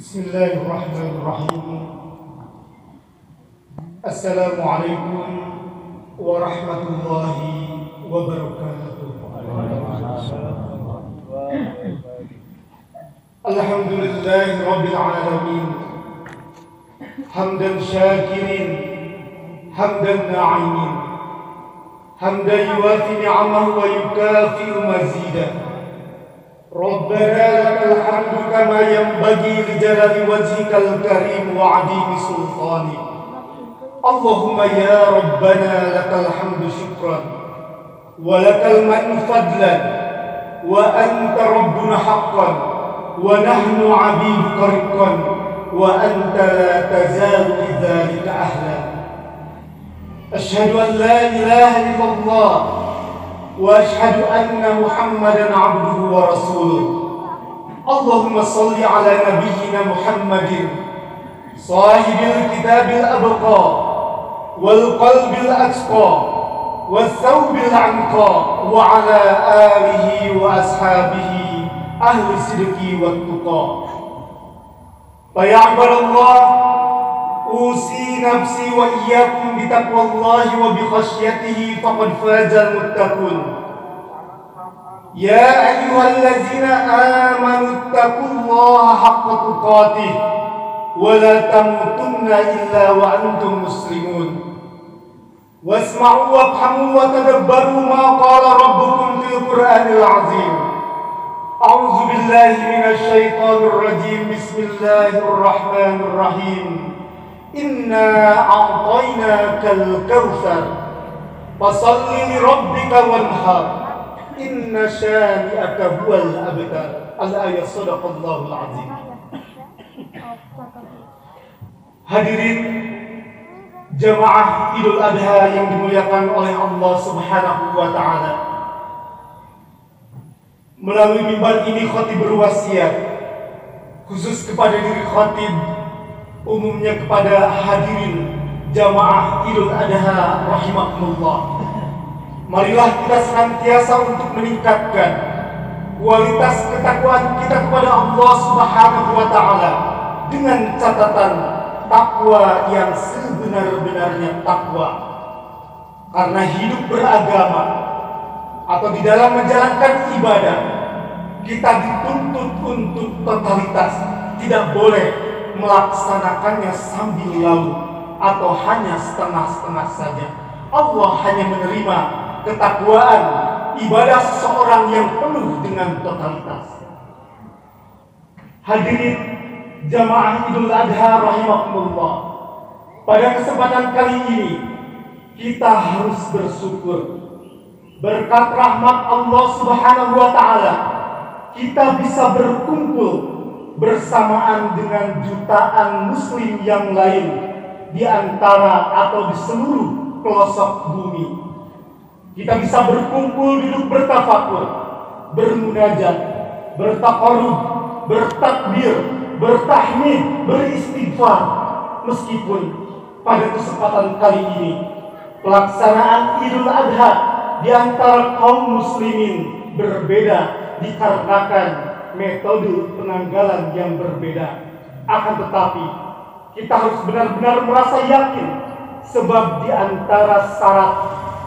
Bismillahirrahmanirrahim. Assalamualaikum warahmatullahi wabarakatuh. Alhamdulillahi rabbil alamin. Hamdan syakirin, hamdan na'imin, hamdan yuwafi ni'amahu wa yukafi'u mazidah. Rabbana lakal hamdu kama yanbaghi li jalali wajhikal karim wa 'azimi sultanik. Allahumma ya Rabbana lakal hamdu syukran wa lakal mannu fadlan wa anta rabbuna haqqan wa nahnu 'abiduka riqqan wa anta la tazalu lidzalika ahlan. Asyhadu an la ilaha illallah وأشهد أن محمدا عبده ورسوله. اللهم صل على نبينا محمد صاحب الكتاب الأبقى والقلب الأتقى والثوب العنقى وعلى آله وأصحابه أهل الصدق والتقى. فيا عباد الله، أوصي نفسي وإياكم بتقوى الله وبخشيته فقد فاز المتقون. يا أيها الذين آمنوا اتقوا الله حق تقاته ولا تموتن إلا وأنتم مسلمون. واسمعوا وافهموا وتدبروا ما قال ربكم في القرآن العظيم. أعوذ بالله من الشيطان الرجيم. بسم الله الرحمن الرحيم. Inna a'tainakal kautsar fasalli lirabbika wanhar inna syani'aka huwal abtar. Al-ayat. Shadaqallahul azim. Hadirin jamaah Idul Adha yang dimuliakan oleh Allah Subhanahu wa taala. Melalui mimbar ini khatib berwasiat khusus kepada diri khatib, umumnya kepada hadirin jamaah Idul Adha rahimakumullah. Marilah kita senantiasa untuk meningkatkan kualitas ketakwaan kita kepada Allah Subhanahu wa taala dengan catatan takwa yang sebenar-benarnya takwa. Karena hidup beragama atau di dalam menjalankan ibadah, kita dituntut untuk totalitas, tidak boleh melaksanakannya sambil lalu atau hanya setengah-setengah saja. Allah hanya menerima ketakwaan ibadah seseorang yang penuh dengan totalitas. Hadirin jamaah Idul Adha rahimakumullah, pada kesempatan kali ini kita harus bersyukur. Berkat rahmat Allah Subhanahu wa taala, kita bisa berkumpul bersamaan dengan jutaan muslim yang lain di antara atau di seluruh pelosok bumi. Kita bisa berkumpul, duduk bertafakur, bermunajat, bertaqarrub, bertakbir, bertahmid, beristighfar. Meskipun pada kesempatan kali ini pelaksanaan Idul Adha di antara kaum muslimin berbeda dikarenakan metode penanggalan yang berbeda. Akan tetapi kita harus benar-benar merasa yakin, sebab di antara syarat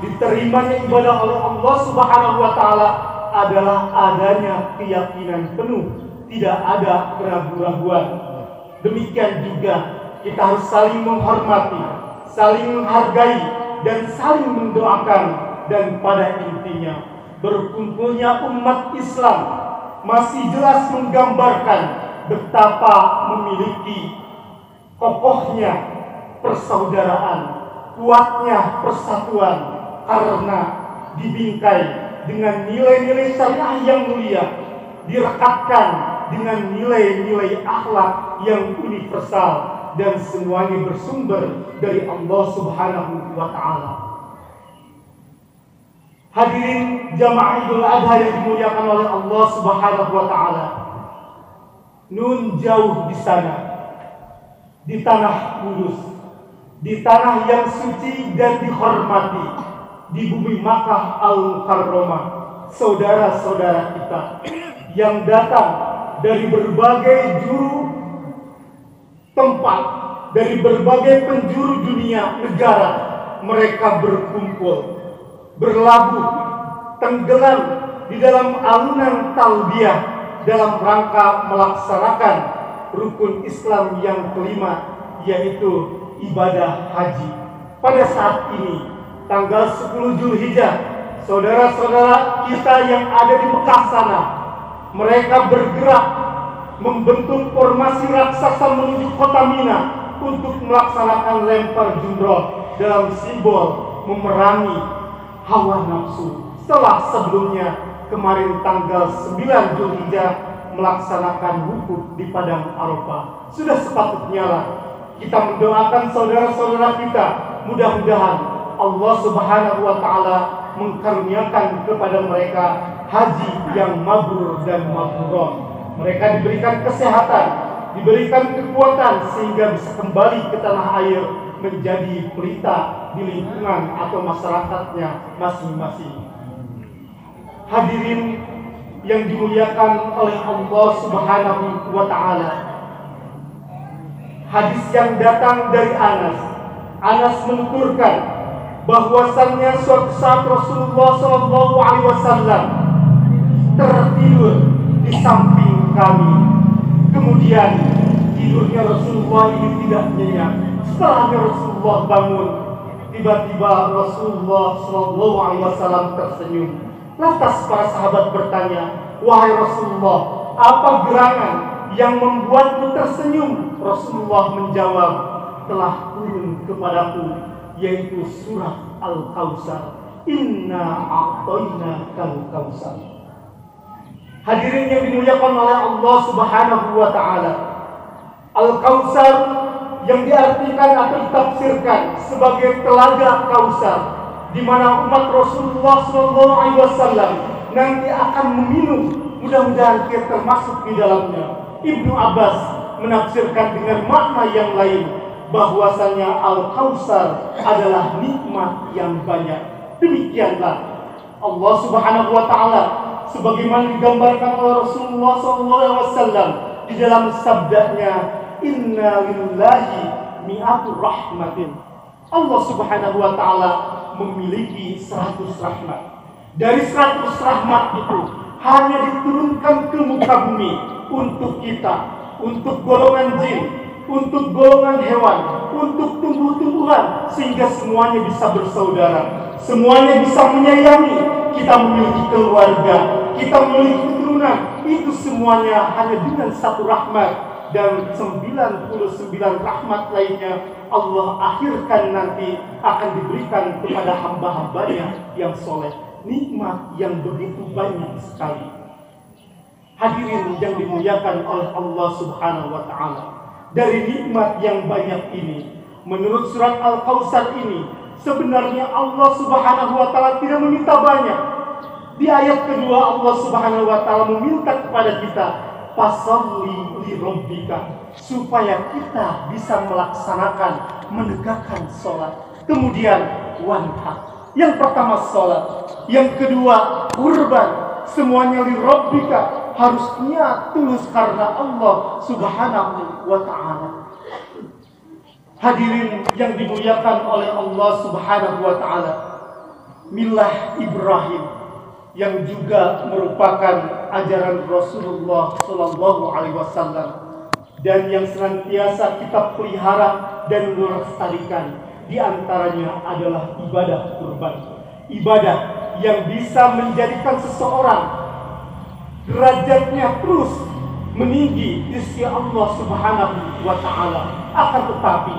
diterimanya ibadah oleh Allah Subhanahu wa taala adalah adanya keyakinan penuh, tidak ada keraguan-raguan. Demikian juga kita harus saling menghormati, saling menghargai, dan saling mendoakan. Dan pada intinya, berkumpulnya umat Islam masih jelas menggambarkan betapa memiliki kokohnya persaudaraan, kuatnya persatuan, karena dibingkai dengan nilai-nilai syariah yang mulia, direkatkan dengan nilai-nilai akhlak yang universal, dan semuanya bersumber dari Allah Subhanahu wa taala. Hadirin jamaah Idul Adha yang dimuliakan oleh Allah Subhanahu wa taala. Nun jauh di sana, di tanah Kudus, di tanah yang suci dan dihormati, di bumi Makkah Al-Mukarramah, saudara-saudara kita yang datang dari berbagai juru dari berbagai penjuru dunia negara, mereka berkumpul, berlabuh, tenggelam di dalam alunan talbiyah dalam rangka melaksanakan rukun Islam yang kelima, yaitu ibadah haji. Pada saat ini, tanggal 10 Zulhijjah, saudara-saudara kita yang ada di Mekah sana, mereka bergerak membentuk formasi raksasa menuju kota Mina untuk melaksanakan lempar jumroh dalam simbol memerangi hawa nafsu. Setelah sebelumnya kemarin tanggal 9 Zulhijjah melaksanakan wukuf di Padang Arafah. Sudah sepatutnya lah kita mendoakan saudara-saudara kita, mudah-mudahan Allah Subhanahu wa taala mengkaruniakan kepada mereka haji yang mabrur dan mabrurah. Mereka diberikan kesehatan, diberikan kekuatan sehingga bisa kembali ke tanah air menjadi pelita di lingkungan atau masyarakatnya masing-masing. Hadirin yang dimuliakan oleh Allah Subhanahu wa taala. Hadis yang datang dari Anas menuturkan bahwasannya suatu saat Rasulullah SAW tertidur di samping kami. Kemudian tidurnya Rasulullah ini tidak nyenyak. Setelahnya Rasulullah bangun, tiba-tiba Rasulullah SAW tersenyum. Lantas para sahabat bertanya, "Wahai Rasulullah, apa gerangan yang membuatmu tersenyum?" Rasulullah menjawab, "Telah turun kepadaku yaitu surah Al-Kautsar. Inna a'tainakal kautsar." Hadirin yang dimuliakan oleh Allah Subhanahu wa taala, Al-Kautsar yang diartikan atau ditafsirkan sebagai telaga Kautsar, di mana umat Rasulullah SAW nanti akan meminum. Mudah-mudahan kita termasuk di dalamnya. Ibnu Abbas menafsirkan dengan makna yang lain, bahwasanya Al-Kautsar adalah nikmat yang banyak. Demikianlah Allah Subhanahu wa taala sebagaimana digambarkan oleh Rasulullah SAW di dalam sabdanya, "Inna lillahi mi'atu rahmatin." Allah Subhanahu wa taala memiliki 100 rahmat. Dari 100 rahmat itu hanya diturunkan ke muka bumi untuk kita, untuk golongan jin, untuk golongan hewan, untuk tumbuh-tumbuhan, sehingga semuanya bisa bersaudara, semuanya bisa menyayangi. Kita memiliki keluarga, kita memiliki keturunan, itu semuanya hanya dengan 1 rahmat. Dan 99 rahmat lainnya Allah akhirkan nanti akan diberikan kepada hamba-hambanya yang soleh. Nikmat yang begitu banyak sekali. Hadirin yang dimuliakan oleh Allah Subhanahu wa taala, dari nikmat yang banyak ini, menurut surat Al-Kautsar ini, sebenarnya Allah Subhanahu wa taala tidak meminta banyak. Di ayat kedua Allah Subhanahu wa taala meminta kepada kita, "Fasalli li rabbika," supaya kita bisa melaksanakan, menegakkan sholat. Kemudian wanhar. Yang pertama sholat, yang kedua kurban. Semuanya li rabbika, harus niat tulus karena Allah Subhanahu wa ta'ala. Hadirin yang dimuliakan oleh Allah Subhanahu wa ta'ala, milah Ibrahim yang juga merupakan ajaran Rasulullah Sallallahu Alaihi Wasallam dan yang senantiasa kita pelihara dan melestarikan, di antaranya adalah ibadah kurban. Ibadah yang bisa menjadikan seseorang derajatnya terus meninggi di sisi Allah Subhanahu wa taala. Akan tetapi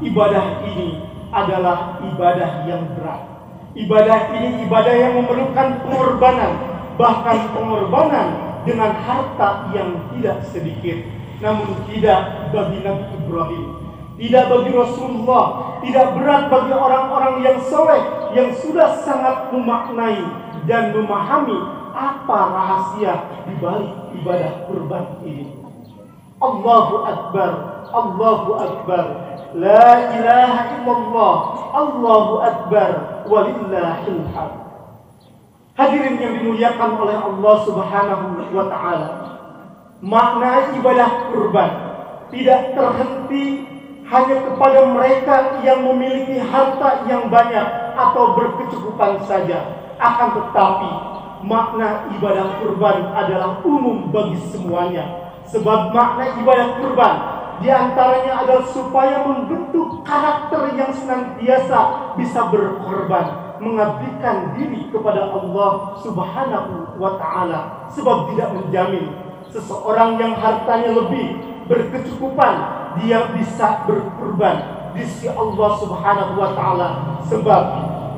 ibadah ini adalah ibadah yang berat. Ibadah ini ibadah yang memerlukan pengorbanan, bahkan pengorbanan dengan harta yang tidak sedikit. Namun tidak bagi Nabi Ibrahim, tidak bagi Rasulullah, tidak berat bagi orang-orang yang soleh, yang sudah sangat memaknai dan memahami apa rahasia di balik ibadah kurban ini. Allahu Akbar, Allahu Akbar, la ilaha illallah, Allahu Akbar, walillahil hamd. Hadirin yang dimuliakan oleh Allah Subhanahu wa ta'ala, makna ibadah kurban tidak terhenti hanya kepada mereka yang memiliki harta yang banyak atau berkecukupan saja. Akan tetapi makna ibadah kurban adalah umum bagi semuanya. Sebab makna ibadah kurban di antaranya adalah supaya membentuk karakter yang senantiasa bisa berkorban, mengabdikan diri kepada Allah Subhanahu wa Ta'ala. Sebab tidak menjamin seseorang yang hartanya lebih berkecukupan dia bisa berkurban di sisi Allah Subhanahu wa Ta'ala. Sebab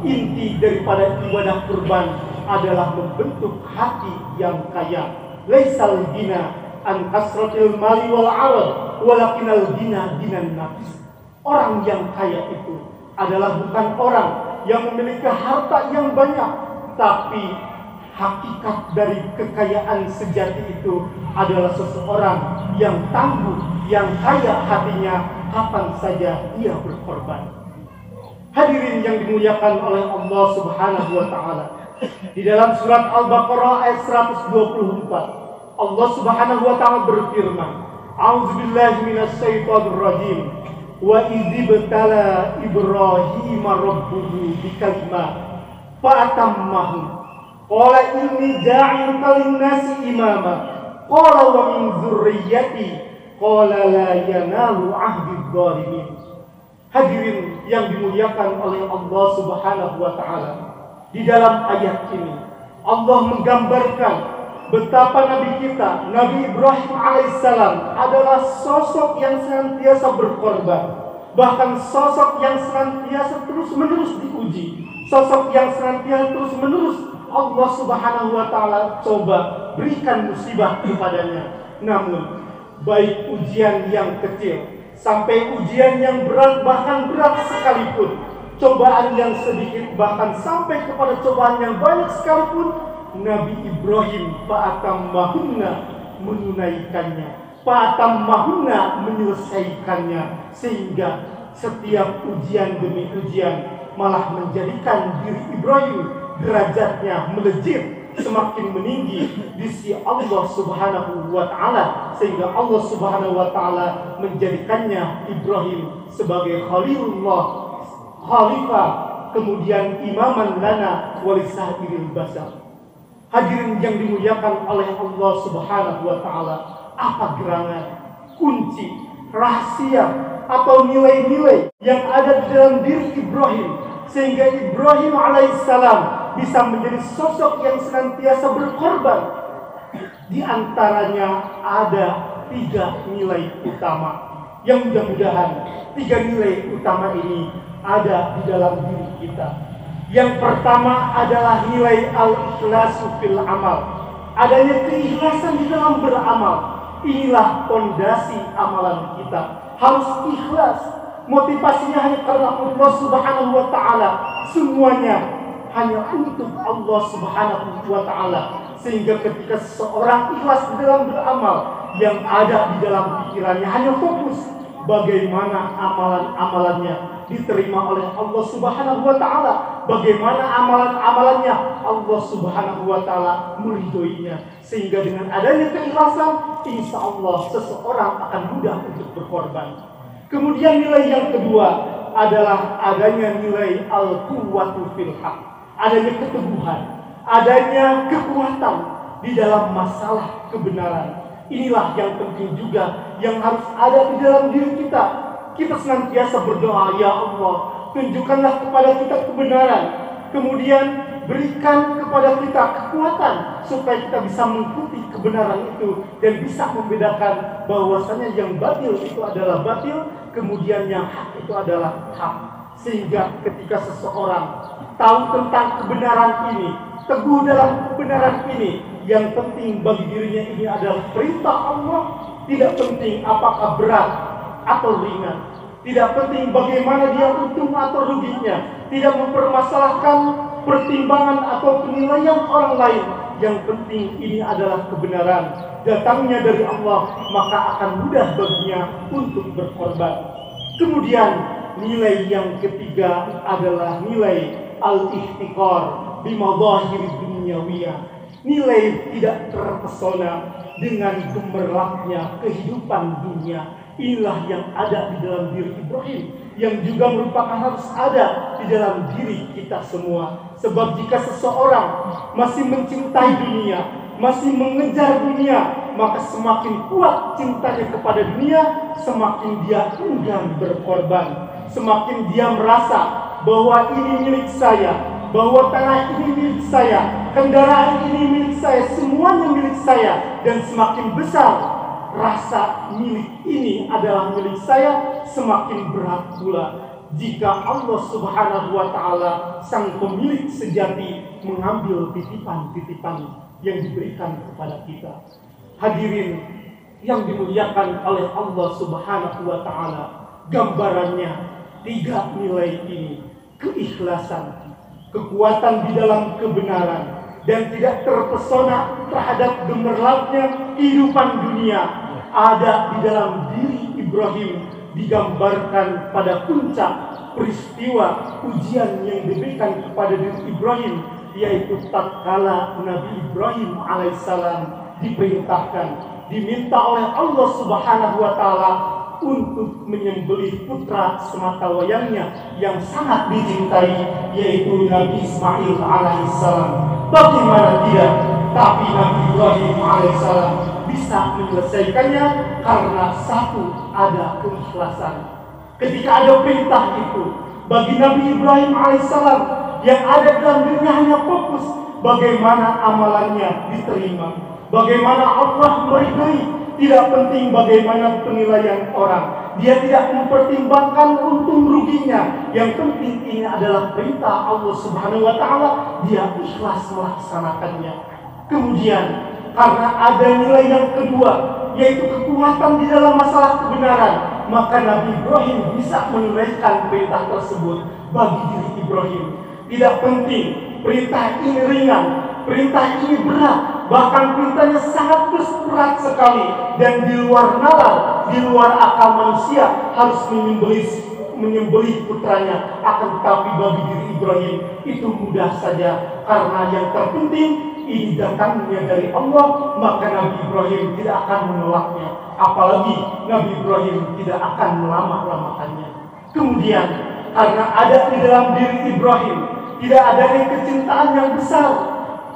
inti daripada ibadah kurban adalah membentuk hati yang kaya. Laisal gina an kasratil mali wal arad walakinal gina ginan nafs. Orang yang kaya itu adalah bukan orang yang memiliki harta yang banyak, tapi hakikat dari kekayaan sejati itu adalah seseorang yang tangguh, yang kaya hatinya kapan saja ia berkorban. Hadirin yang dimuliakan oleh Allah Subhanahu wa Ta'ala, di dalam surat Al-Baqarah ayat 124, Allah Subhanahu wa Ta'ala berfirman, A'udzubillahi minasyaitonir rajim. Wa idzibtala Ibrahim rabbuhu bikalimat fa'atammahum. Qala inni ja'iluka lin-nasi imama. Qala wa min dzurriyyati. Qala la yanalu 'ahdi dzalimin. Hadirin yang dimuliakan oleh Allah Subhanahu wa Ta'ala, di dalam ayat ini Allah menggambarkan betapa Nabi kita, Nabi Ibrahim alaihissalam adalah sosok yang senantiasa berkorban, bahkan sosok yang senantiasa terus-menerus diuji, sosok yang senantiasa terus-menerus Allah Subhanahu wa Ta'ala coba berikan musibah kepadanya. Namun baik ujian yang kecil sampai ujian yang berat, bahkan berat sekalipun, cobaan yang sedikit bahkan sampai kepada cobaan yang banyak sekalipun, Nabi Ibrahim fa'atammahunna menunaikannya, fa'atammahunna menyelesaikannya, sehingga setiap ujian demi ujian malah menjadikan diri Ibrahim derajatnya melejit, semakin meninggi di sisi Allah Subhanahu wa Ta'ala, sehingga Allah Subhanahu wa Ta'ala menjadikannya Ibrahim sebagai Khalilullah, khalifah, kemudian imaman lana walisahiril basar. Hadirin yang dimuliakan oleh Allah Subhanahu wa Ta'ala, apa gerangan, kunci, rahasia atau nilai-nilai yang ada di dalam diri Ibrahim sehingga Ibrahim alaihissalam bisa menjadi sosok yang senantiasa berkorban? Di antaranya ada 3 nilai utama yang mudah-mudahan 3 nilai utama ini ada di dalam diri kita. Yang pertama adalah nilai al-ikhlasu fil amal, adanya keikhlasan di dalam beramal. Inilah fondasi amalan kita, harus ikhlas. Motivasinya hanya karena Allah Subhanahu wa Ta'ala, semuanya hanya untuk Allah Subhanahu wa Ta'ala, sehingga ketika seseorang ikhlas di dalam beramal, yang ada di dalam pikirannya hanya fokus bagaimana amalan-amalannya diterima oleh Allah Subhanahu wa Ta'ala, bagaimana amalan-amalannya Allah Subhanahu wa Ta'ala meridhoinya, sehingga dengan adanya keikhlasan insya Allah seseorang akan mudah untuk berkorban. Kemudian nilai yang kedua adalah adanya nilai al-quwwatu fil haq, adanya keteguhan, adanya kekuatan di dalam masalah kebenaran. Inilah yang penting juga yang harus ada di dalam diri kita. Kita senantiasa berdoa, ya Allah, tunjukkanlah kepada kita kebenaran, kemudian berikan kepada kita kekuatan supaya kita bisa mengikuti kebenaran itu dan bisa membedakan bahwasanya yang batil itu adalah batil, kemudian yang hak itu adalah hak. Sehingga ketika seseorang tahu tentang kebenaran ini, teguh dalam kebenaran ini, yang penting bagi dirinya ini adalah perintah Allah, tidak penting apakah berat atau ringan, tidak penting bagaimana dia untung atau ruginya, tidak mempermasalahkan pertimbangan atau penilaian orang lain. Yang penting ini adalah kebenaran, datangnya dari Allah, maka akan mudah baginya untuk berkorban. Kemudian nilai yang ketiga adalah nilai al-ihtiqar bimadahir dunyawiyah, nilai tidak terpesona dengan gemerlapnya kehidupan dunia. Inilah yang ada di dalam diri Ibrahim, yang juga merupakan harus ada di dalam diri kita semua. Sebab jika seseorang masih mencintai dunia, masih mengejar dunia, maka semakin kuat cintanya kepada dunia, semakin dia enggan berkorban. Semakin dia merasa bahwa ini milik saya, bahwa tanah ini milik saya, kendaraan ini milik saya, semuanya milik saya. Dan semakin besar rasa milik ini adalah milik saya, semakin berat pula jika Allah Subhanahu wa Ta'ala, sang pemilik sejati, mengambil titipan-titipan yang diberikan kepada kita. Hadirin yang dimuliakan oleh Allah Subhanahu wa Ta'ala, gambarannya 3 nilai ini: keikhlasan, kekuatan di dalam kebenaran, dan tidak terpesona terhadap gemerlapnya kehidupan dunia, ada di dalam diri Ibrahim, digambarkan pada puncak peristiwa ujian yang diberikan kepada diri Ibrahim, yaitu tatkala Nabi Ibrahim alaihissalam diperintahkan, diminta oleh Allah Subhanahu wa Ta'ala untuk menyembelih putra sematawayangnya yang sangat dicintai, yaitu Nabi Ismail alaihissalam. Bagaimana tidak? Tapi Nabi Ibrahim alaihissalam bisa menyelesaikannya karena satu, ada keikhlasan. Ketika ada perintah itu bagi Nabi Ibrahim alaihissalam, yang ada dalam dirinya hanya fokus bagaimana amalannya diterima, bagaimana Allah meridhai. Tidak penting bagaimana penilaian orang. Dia tidak mempertimbangkan untung ruginya. Yang penting ini adalah perintah Allah Subhanahu wa Ta'ala. Dia ikhlas melaksanakannya. Kemudian karena ada nilai yang kedua, yaitu kekuatan di dalam masalah kebenaran, maka Nabi Ibrahim bisa menunaikan perintah tersebut bagi diri Ibrahim. Tidak penting perintah ini ringan, perintah ini berat, bahkan perintahnya sangat berat sekali dan di luar nalar, di luar akal manusia, harus menyembelih putranya. Akan tetapi bagi diri Ibrahim itu mudah saja, karena yang terpenting ini datangnya dari Allah, maka Nabi Ibrahim tidak akan menolaknya. Apalagi Nabi Ibrahim tidak akan melama-lamakannya. Kemudian karena ada di dalam diri Ibrahim tidak adanya kecintaan yang besar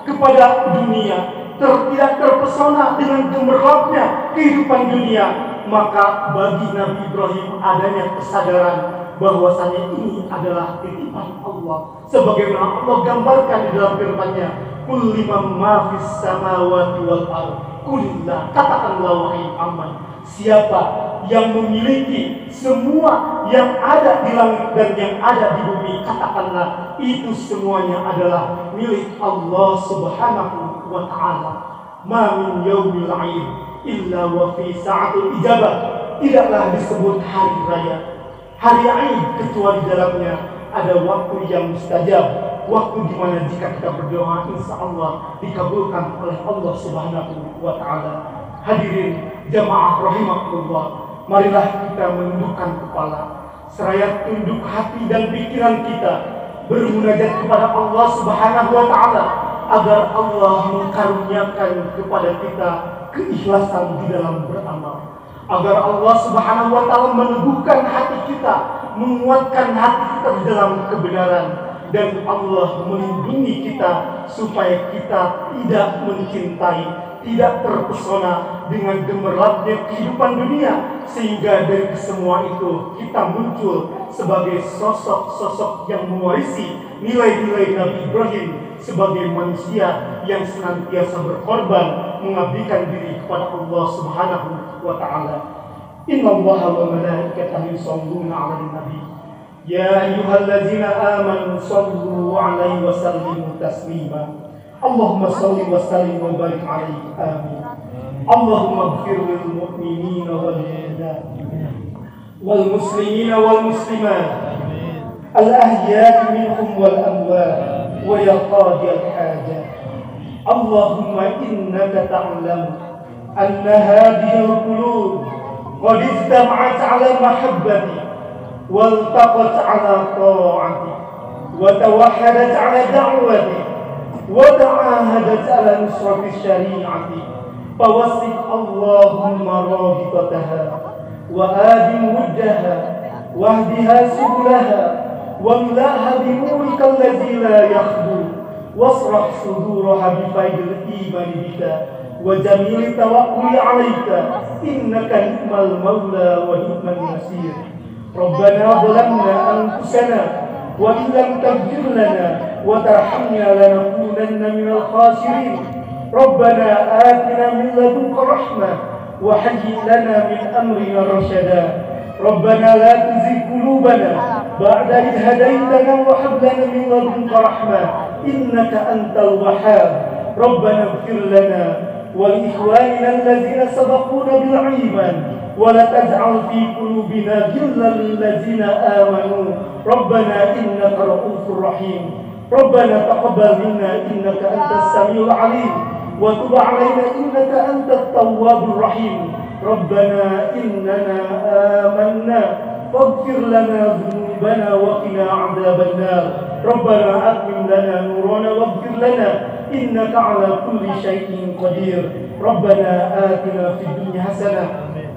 kepada dunia, tidak terpesona dengan gemerlapnya kehidupan dunia, maka bagi Nabi Ibrahim adanya kesadaran bahwasanya ini adalah titipan Allah, sebagaimana Allah gambarkan di dalam firman-Nya, "Qul liman ma fis samawati wal ardh qulillah." Katakanlah wahai Muhammad, siapa yang memiliki semua yang ada di langit dan yang ada di bumi, katakanlah itu semuanya adalah milik Allah Subhanahu wa Ta'ala. Ma min yaumil 'aid illa wa fi sa'atul ijabah. Tidaklah disebut hari raya, hari Aid, kecuali di dalamnya ada waktu yang mustajab, waktu di mana jika kita berdoa insya Allah dikabulkan oleh Allah Subhanahu wa Ta'ala. Hadirin jamaah rahimakumullah, marilah kita menundukkan kepala, seraya tunduk hati dan pikiran kita, bermunajat kepada Allah Subhanahu wa Ta'ala agar Allah mengkaruniakan kepada kita keikhlasan di dalam beramal, agar Allah Subhanahu wa Ta'ala meneguhkan hati kita, menguatkan hati kita di dalam kebenaran, dan Allah melindungi kita supaya kita tidak mencintai, tidak terpesona dengan gemerlapnya kehidupan dunia, sehingga dari semua itu kita muncul sebagai sosok-sosok yang mewarisi nilai-nilai Nabi Ibrahim sebagai manusia yang senantiasa berkorban mengabdikan diri kepada Allah Subhanahu wa Ta'ala. Innallaha wa malaikatahu yusholluna 'alan nabi ya ayyuhallazina amanu shallu 'alaihi wa sallimu taslima. Allahumma shalli wa sallim wa barik 'alaihi. Amin. Allahumma ighfir lil mu'minina wal mu'minat wal muslimina wal muslimat al ahya'i minhum wal amwat wa ya qadiyal hajat. Allahumma innaka ta'lam anna hadhihi al-qulub qad istama'at 'ala mahabbati wal taqat 'ala ta'ati wa tawahhadat 'ala da'wati wa ta'ahadat 'ala nusrati syari'ati فوسع اللهم رابطتها وآدم ودها واهدها سبلها واملأها بنورك الذي لا يخبو واشرح صدورها بفيض الإيمان بك وجميل التوكل عليك إنك نعم المولى ونعم النصير. ربنا ظلمنا أنفسنا وإن لم تغفر لنا وترحمنا لنكونن من الخاسرين. ربنا آتنا من لدنك رحمة وهيئ لنا من أمرنا رشدا. ربنا لا تزغ قلوبنا بعد إذ هديتنا وهب لنا من لدنك رحمة إنك أنت الوهاب. ربنا اغفر لنا ولإخواننا الذين سبقونا بالإيمان ولا تجعل في قلوبنا غلا للذين آمنوا ربنا إنك رؤوف رحيم. ربنا تقبل منا إنك أنت السميع العليم وتب علينا إنك أنت التواب الرحيم. ربنا إننا آمنا فاغفر لنا ذنوبنا وقنا عذاب النار. ربنا أتمم لنا نورنا واغفر لنا إنك على كل شيء قدير. ربنا آتنا في الدنيا حسنة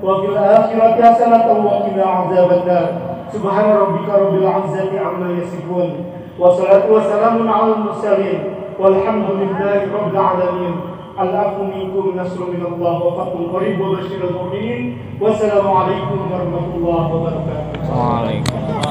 وفي الآخرة حسنة وقنا عذاب النار. سبحان ربك رب العزة عما يصفون والصلاة والسلام على المرسلين والحمد لله رب العالمين. العفو منكم نصر من الله وفتح قريب وبشر المؤمنين. والسلام عليكم ورحمة الله وبركاته.